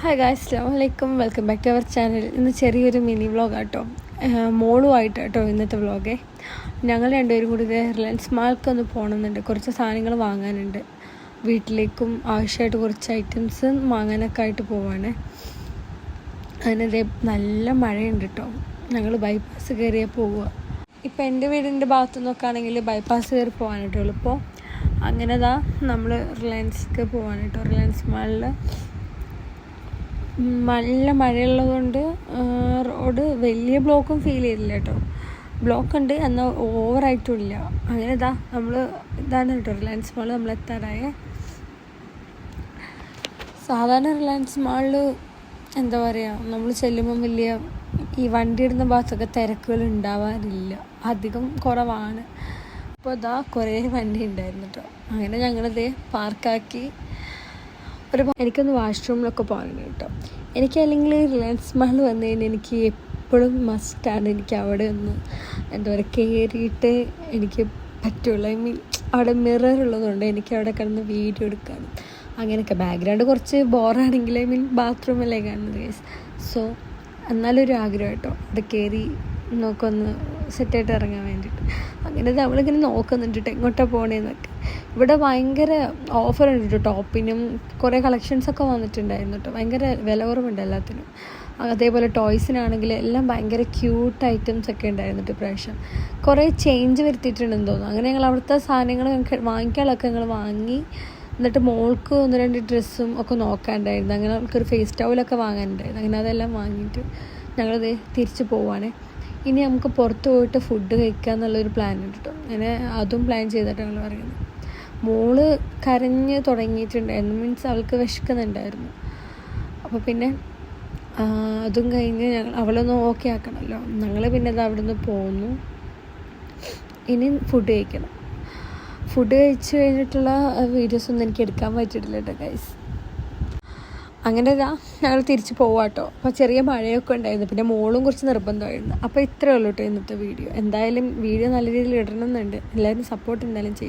Hi guys, അസ്സലാമു അലൈക്കും. Welcome back to our channel. ഇന്ന് ചെറിയൊരു മിനി വ്ളോഗ് ആട്ടോ, മോളുമായിട്ട് കേട്ടോ ഇന്നത്തെ വ്ളോഗേ. ഞങ്ങൾ രണ്ടുപേരും കൂടി റിലയൻസ് മാൾക്ക് ഒന്ന് പോകണമെന്നുണ്ട്. കുറച്ച് സാധനങ്ങൾ വാങ്ങാനുണ്ട്. വീട്ടിലേക്കും ആവശ്യമായിട്ട് കുറച്ച് ഐറ്റംസ് വാങ്ങാനൊക്കെ ആയിട്ട് പോവാണ്. അതിനതേ നല്ല മഴയുണ്ട് കേട്ടോ. ഞങ്ങൾ ബൈപ്പാസ് കയറിയാൽ പോവുക. ഇപ്പം എൻ്റെ വീടിൻ്റെ ഭാഗത്തു നിന്നൊക്കെയാണെങ്കിൽ ബൈപ്പാസ് കയറി പോകാനായിട്ട് എളുപ്പം. അങ്ങനെതാ നമ്മൾ റിലയൻസ്ക്ക് പോകാൻ കേട്ടോ. റിലയൻസ് മാളിൽ നല്ല മഴയുള്ളതുകൊണ്ട് റോഡ് വലിയ ബ്ലോക്കും ഫീൽ ചെയ്തില്ല കേട്ടോ. ബ്ലോക്ക് ഉണ്ട്, എന്നാൽ ഓവറായിട്ടും ഇല്ല. അങ്ങനെ നമ്മൾ ഇതാണ് കേട്ടോ റിലയൻസ് മാൾ നമ്മൾ എത്താറായ. സാധാരണ റിലയൻസ് മാളിൽ എന്താ പറയുക, നമ്മൾ ചെല്ലുമ്പം വലിയ ഈ വണ്ടി ഇടുന്ന ഭാഗത്തൊക്കെ തിരക്കുകൾ ഉണ്ടാവാറില്ല, അധികം കുറവാണ്. അപ്പോൾ കുറേ വണ്ടി ഉണ്ടായിരുന്നു കേട്ടോ. അങ്ങനെ ഞങ്ങളിത് പാർക്കാക്കി. എനിക്കൊന്ന് വാഷ്റൂമിലൊക്കെ പോകാനുണ്ട് കേട്ടോ. എനിക്കല്ലെങ്കിൽ റിലയൻസ് മാൾ വന്നു കഴിഞ്ഞാൽ എനിക്ക് എപ്പോഴും മസ്റ്റാണ്. എനിക്ക് അവിടെ ഒന്ന് എന്താ പറയുക കയറിയിട്ട് എനിക്ക് പറ്റുള്ളൂ. അവിടെ മിറർ ഉള്ളതുകൊണ്ട് എനിക്ക് അവിടെ കിടന്ന് വീഡിയോ എടുക്കാനും അങ്ങനെയൊക്കെ. ബാക്ക്ഗ്രൗണ്ട് കുറച്ച് ബോറാണെങ്കിൽ ബാത്റൂമല്ലേ കാണുന്നത് ഗൈസ്. സോ എന്നാലൊരു ആഗ്രഹം കേട്ടോ അവിടെ കയറി നോക്കൊന്ന് സെറ്റായിട്ട് ഇറങ്ങാൻ വേണ്ടിയിട്ട്. അങ്ങനെ നമ്മളിങ്ങനെ നോക്കുന്നുണ്ട് കേട്ടോ എങ്ങോട്ടാണ് പോകണേന്നൊക്കെ. ഇവിടെ ഭയങ്കര ഓഫർ ഉണ്ട് കേട്ടോ. ടോപ്പിനും കുറേ കളക്ഷൻസൊക്കെ വന്നിട്ടുണ്ടായിരുന്നു കേട്ടോ. ഭയങ്കര വില കുറവുണ്ട് എല്ലാത്തിനും. അതേപോലെ ടോയ്സിനാണെങ്കിൽ എല്ലാം ഭയങ്കര ക്യൂട്ട് ഐറ്റംസ് ഒക്കെ ഉണ്ടായിരുന്നു കേട്ടോ. പ്രാവശ്യം കുറേ ചേഞ്ച് വരുത്തിയിട്ടുണ്ടെന്ന് തോന്നുന്നു. അങ്ങനെ ഞങ്ങൾ അവിടുത്തെ സാധനങ്ങൾ വാങ്ങിക്കാനുള്ളതൊക്കെ ഞങ്ങൾ വാങ്ങി. എന്നിട്ട് മോൾക്ക് 1-2 ഡ്രസ്സും ഒക്കെ നോക്കാനുണ്ടായിരുന്നു. അങ്ങനെ നമുക്കൊരു ഫേസ് ടവലൊക്കെ വാങ്ങാനുണ്ടായിരുന്നു. അങ്ങനെ അതെല്ലാം വാങ്ങിയിട്ട് ഞങ്ങളത് തിരിച്ച് പോവുകയാണേ. ഇനി നമുക്ക് പുറത്ത് പോയിട്ട് ഫുഡ് കഴിക്കുക എന്നുള്ളൊരു പ്ലാൻ ഉണ്ട് കേട്ടോ. അങ്ങനെ അതും പ്ലാൻ ചെയ്തിട്ട് ഞങ്ങൾ പറയുന്നത്. മോള് കരഞ്ഞ് തുടങ്ങിയിട്ടുണ്ടായിരുന്നു, മീൻസ് അവൾക്ക് വിശക്കുന്നുണ്ടായിരുന്നു. അപ്പോൾ പിന്നെ അതും കഴിഞ്ഞ് അവളൊന്ന് ഓക്കെ ആക്കണമല്ലോ. ഞങ്ങൾ പിന്നെ അത് അവിടെ നിന്ന് പോന്നു. ഇനി ഫുഡ് കഴിക്കണം. ഫുഡ് കഴിച്ച് കഴിഞ്ഞിട്ടുള്ള വീഡിയോസൊന്നും എനിക്ക് എടുക്കാൻ പറ്റിയിട്ടില്ല കേട്ടോ ഗൈസ്. അങ്ങനെ ഞങ്ങൾ തിരിച്ച് പോവാട്ടോ. അപ്പോൾ ചെറിയ മഴയൊക്കെ ഉണ്ടായിരുന്നു, പിന്നെ മോളും കുറച്ച് നിർബന്ധമായിരുന്നു. അപ്പോൾ ഇത്രയേ ഉള്ളൂ കേട്ടോ ഇന്നത്തെ വീഡിയോ. എന്തായാലും വീഡിയോ നല്ല രീതിയിൽ ഇടണമെന്നുണ്ട്. എല്ലാവരും സപ്പോർട്ട് എന്തായാലും ചെയ്യും.